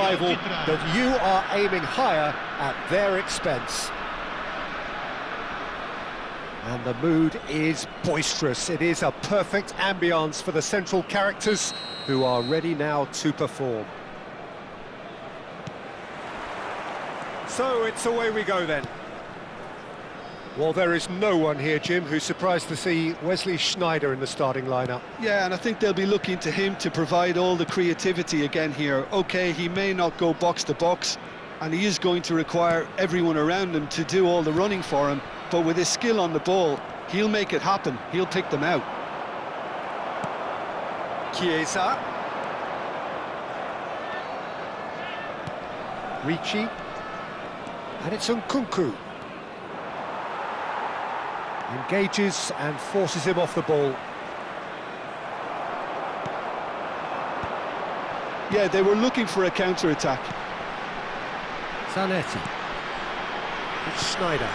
rival that you are aiming higher at their expense. And the mood is boisterous. It is a perfect ambience for the central characters who are ready now to perform. So it's away we go then. Well, there is no one here, Jim, who's surprised to see Wesley Sneijder in the starting lineup. Yeah, and I think they'll be looking to him to provide all the creativity again here. OK, he may not go box to box, and he is going to require everyone around him to do all the running for him, but with his skill on the ball, he'll make it happen. He'll pick them out. Chiesa. Ricci. And it's Nkunku. Engages and forces him off the ball. Yeah, they were looking for a counter-attack. Zanetti. It's Sneijder.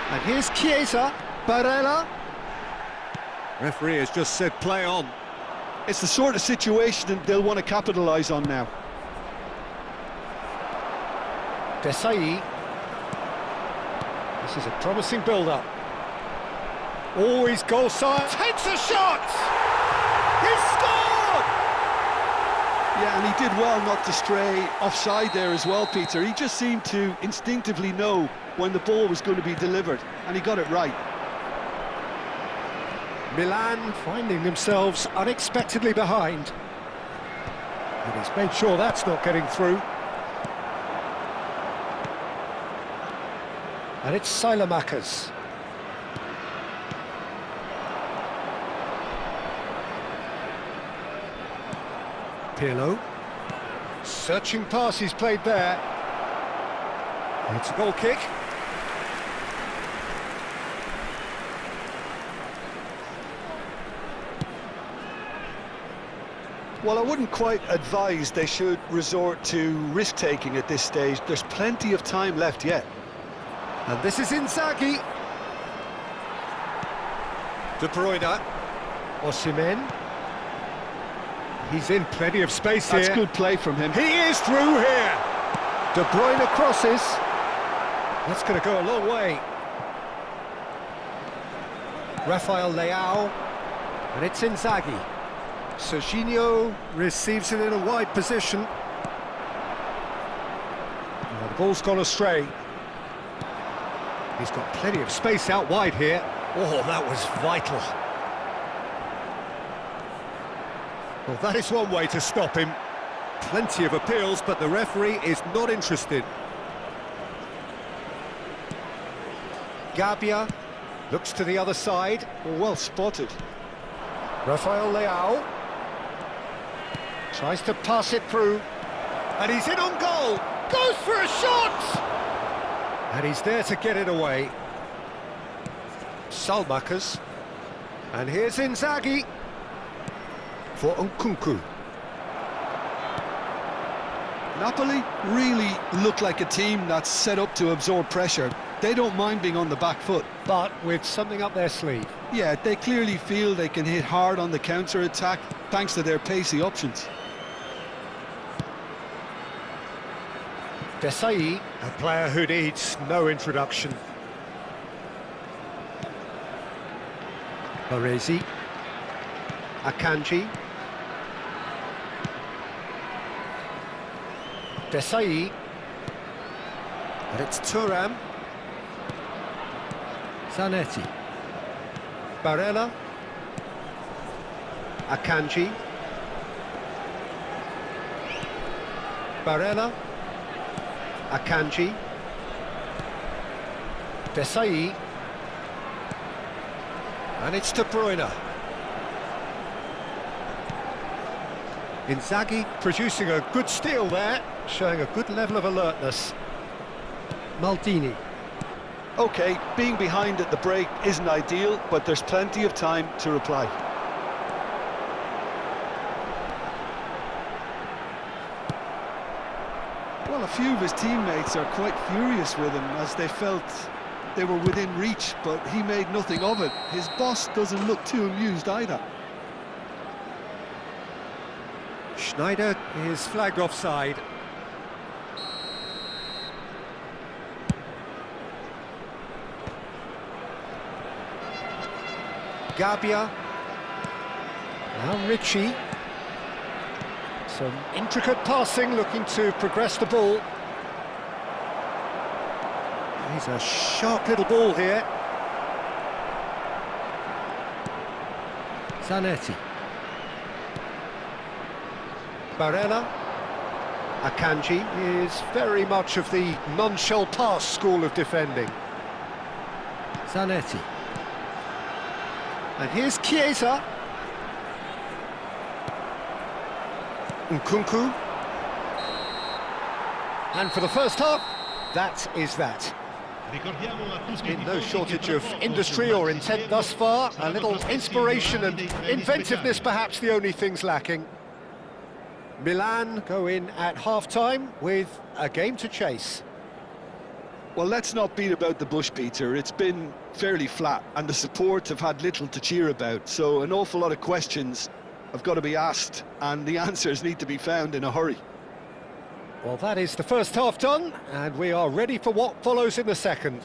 And here's Chiesa. Barella. Referee has just said play on. It's the sort of situation that they'll want to capitalise on now. Desailly. This is a promising build-up. Always goal side. Takes a shot! He scored! Yeah, and he did well not to stray offside there as well, Peter. He just seemed to instinctively know when the ball was going to be delivered, and he got it right. Milan finding themselves unexpectedly behind. And he's made sure that's not getting through. And it's Saelemaekers. Pirlo. Searching pass he's played there. It's a goal kick. Well, I wouldn't quite advise they should resort to risk-taking at this stage. There's plenty of time left yet. And this is Inzaghi. De Bruyne. Osimhen. He's in plenty of space here. That's good play from him. He is through here. De Bruyne crosses. That's going to go a long way. Rafael Leao. And it's Inzaghi. Serginho receives it in a wide position. Well, the ball's gone astray. He's got plenty of space out wide here. Oh, that was vital. Well, that is one way to stop him. Plenty of appeals, but the referee is not interested. Gabbia looks to the other side. Well spotted. Rafael Leao tries to pass it through, and he's in on goal. Goes for a shot, and he's there to get it away. Saelemaekers, and here's Inzaghi for Nkunku. Napoli really look like a team that's set up to absorb pressure. They don't mind being on the back foot. But with something up their sleeve. Yeah, they clearly feel they can hit hard on the counter-attack thanks to their pacey options. Desailly, a player who needs no introduction. Baresi. Akanji. Desailly. And it's Thuram. Zanetti. Barella. Akanji. Barella. Akanji. Desailly. And it's De Bruyne. Inzaghi producing a good steal there, showing a good level of alertness. Maldini. OK, being behind at the break isn't ideal, but there's plenty of time to reply. Well, a few of his teammates are quite furious with him as they felt they were within reach, but he made nothing of it. His boss doesn't look too amused either. Sneijder is flagged offside. Gabia. Now Ritchie. Some intricate passing, looking to progress the ball. He's a sharp little ball here. Zanetti. Barella. Akanji is very much of the non-shell pass school of defending. Zanetti. And here's Chiesa. Nkunku. And for the first half, that is that. There's been no shortage of industry or intent thus far. A little inspiration and inventiveness perhaps the only things lacking. Milan go in at half-time with a game to chase. Well, let's not beat about the bush, Peter. It's been fairly flat, and the support have had little to cheer about. So an awful lot of questions have got to be asked, and the answers need to be found in a hurry. Well, that is the first half done, and we are ready for what follows in the second.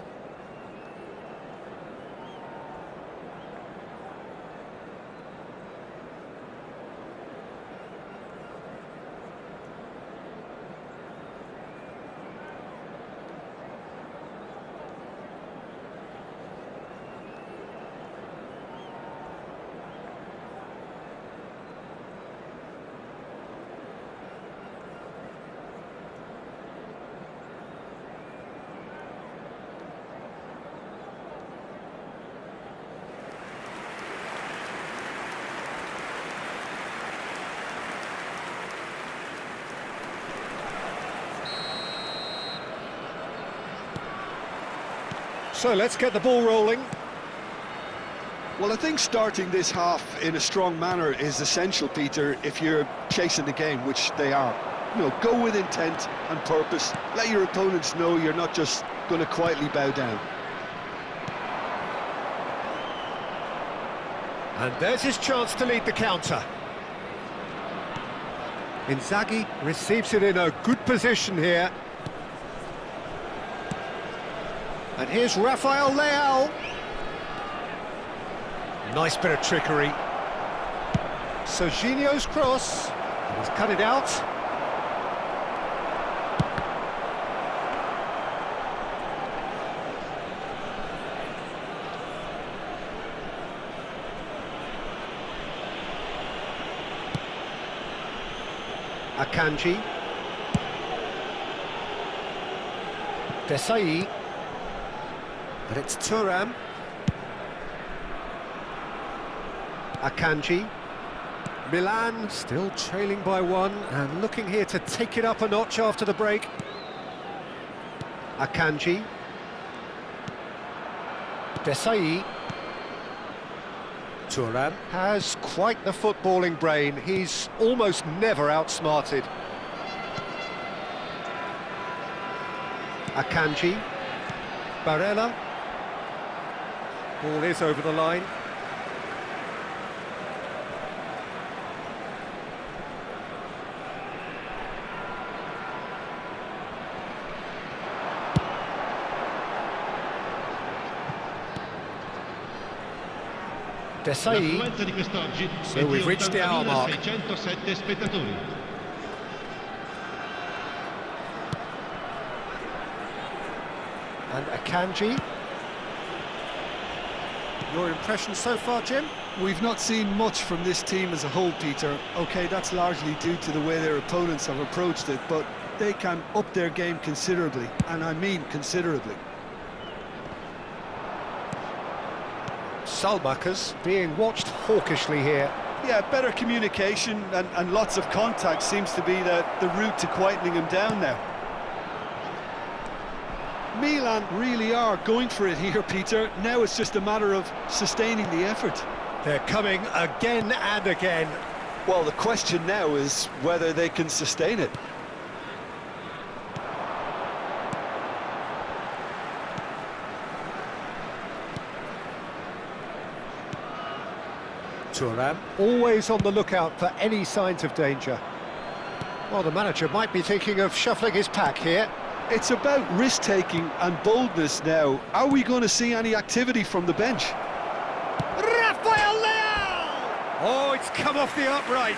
So let's get the ball rolling. Well, I think starting this half in a strong manner is essential, Peter, if you're chasing the game, which they are. You know, go with intent and purpose. Let your opponents know you're not just going to quietly bow down. And there's his chance to lead the counter. Inzaghi receives it in a good position here. And here's Rafael Leao. Nice bit of trickery. Serginho's cross. He's cut it out. Akanji. Desai. But it's Thuram. Akanji. Milan still trailing by one and looking here to take it up a notch after the break. Akanji. Desai. Thuram has quite the footballing brain. He's almost never outsmarted. Akanji. Barella. Ball is over the line. Desai. So we've reached the hour mark. And Akanji. Your impression so far, Jim? We've not seen much from this team as a whole, Peter. OK, that's largely due to the way their opponents have approached it, but they can up their game considerably, and I mean considerably. Salmakas being watched hawkishly here. Yeah, better communication and lots of contact seems to be the route to quietening him down now. Milan really are going for it here, Peter. Now it's just a matter of sustaining the effort. They're coming again and again. Well, the question now is whether they can sustain it. Thuram always on the lookout for any signs of danger. Well, the manager might be thinking of shuffling his pack here. It's about risk-taking and boldness now. Are we going to see any activity from the bench? Rafael Oh, it's come off the upright.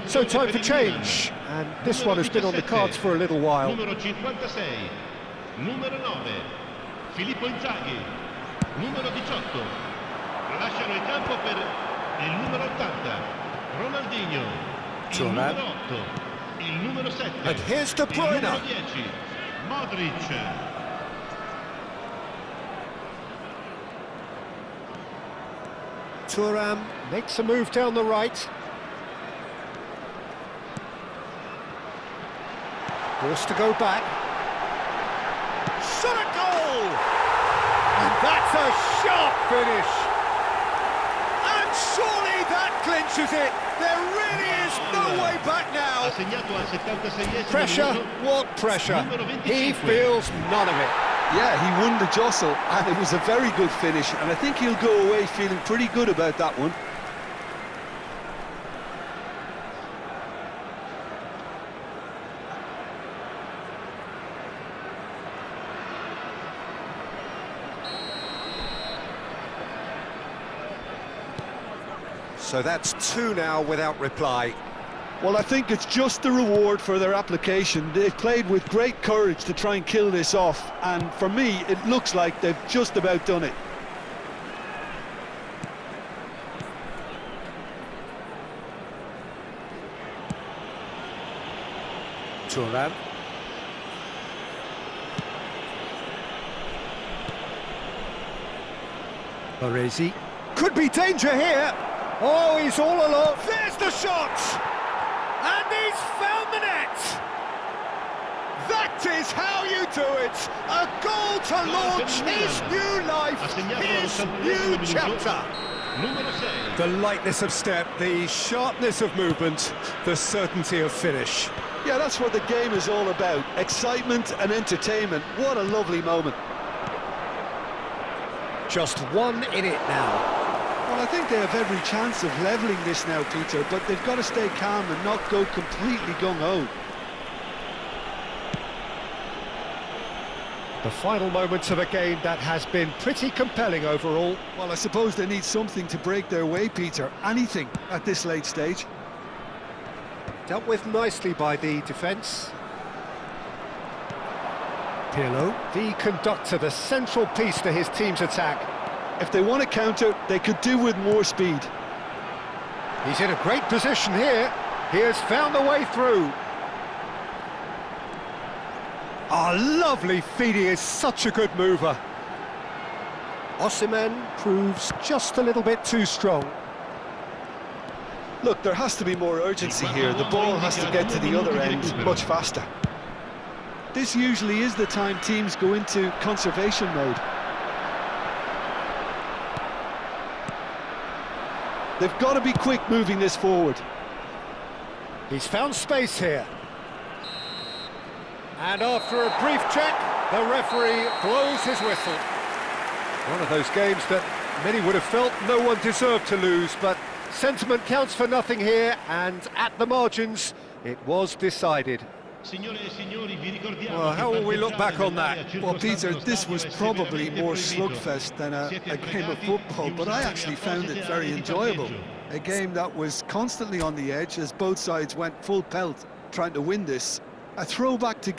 So time for change, and this one has been on the cards for a little while. Numero 56, numero 9, Filippo Inzaghi, numero 18, lasciano il campo per il numero 80, Ronaldinho, il numero 8, il numero 7, And here's De il numero Bruyne. 10, Modric. Thuram makes a move down the right. Forced to go back. Shot at goal! And that's a sharp finish. And surely that clinches it. There really is no way back now. Ha segnato al 76esimo Pressure, minuto. what pressure? Numero 25. He feels none of it. Yeah, he won the jostle, and it was a very good finish, and I think he'll go away feeling pretty good about that one. So that's two now without reply. Well, I think it's just the reward for their application. They've played with great courage to try and kill this off, and for me, it looks like they've just about done it. Thuram. Baresi. Could be danger here. Oh, he's all alone. There's the shot! And he's found the net! That is how you do it! A goal to launch his new life, his new chapter! Numero 6. The lightness of step, the sharpness of movement, the certainty of finish. Yeah, that's what the game is all about. Excitement and entertainment. What a lovely moment. Just one in it now. Well, I think they have every chance of levelling this now, Peter, but they've got to stay calm and not go completely gung-ho. The final moments of a game that has been pretty compelling overall. Well, I suppose they need something to break their way, Peter. Anything at this late stage. Dealt with nicely by the defence. Pirlo, the conductor, the central piece to his team's attack. If they want to counter, they could do with more speed. He's in a great position here. He has found the way through. Ah, lovely feed. He is such a good mover. Osimhen proves just a little bit too strong. Look, there has to be more urgency here. The ball has to get to the other end much faster. This usually is the time teams go into conservation mode. They've got to be quick moving this forward. He's found space here. And after a brief check, the referee blows his whistle. One of those games that many would have felt no one deserved to lose, but sentiment counts for nothing here, and at the margins, it was decided. Well, how will we look back on that? Well, Peter, this was probably more slugfest than a game of football, but I actually found it very enjoyable. A game that was constantly on the edge as both sides went full pelt trying to win this. A throwback to